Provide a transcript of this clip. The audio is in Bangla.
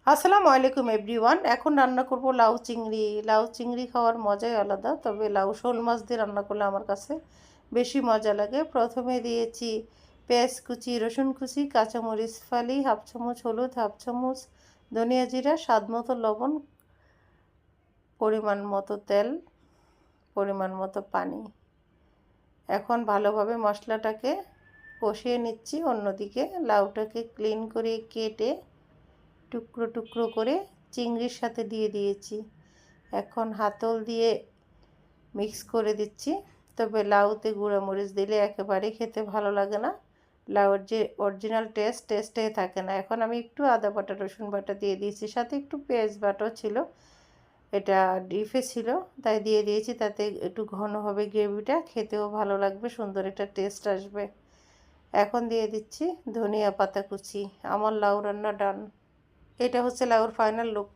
আসসালামু আলাইকুম এভরিওয়ান। এখন রান্না করব লাউ চিংড়ি। লাউ চিংড়ি খাওয়ার মজাই আলাদা, তবে লাউ শোল মাছ দিয়ে রান্না করলে আমার কাছে বেশি মজা লাগে। প্রথমে দিয়েছি পেঁয়াজ কুচি, রসুন কুচি, কাঁচামরিচ ফালি, হাফ চামচ হলুদ, হাফ চামচ ধনিয়া জিরা, স্বাদ মতো লবণ, পরিমাণ মতো তেল, পরিমাণ মতো পানি। এখন ভালোভাবে মশলাটাকে কষিয়ে নিচ্ছি। অন্যদিকে লাউটাকে ক্লিন করে কেটে টুকরো টুকরো করে চিংড়ির সাথে দিয়ে দিয়েছি। এখন হাতল দিয়ে মিক্স করে দিচ্ছি। তবে লাউতে গুঁড়ামরিচ দিলে একেবারে খেতে ভালো লাগে না। লাউয়ের যে অরিজিনাল টেস্টটাই থাকে না। এখন আমি একটু আদা বাটা রসুন বাটা দিয়ে দিয়েছি, সাথে একটু পেঁয়াজ বাটাও ছিল, এটা ডিপে ছিল তাই দিয়ে দিয়েছি। তাতে একটু ঘন হবে গ্রেভিটা, খেতেও ভালো লাগবে, সুন্দর একটা টেস্ট আসবে। এখন দিয়ে দিচ্ছি ধনিয়া পাতা কুচি। আমার লাউ রান্না ডান। এটা হচ্ছে লাউর ফাইনাল লুক।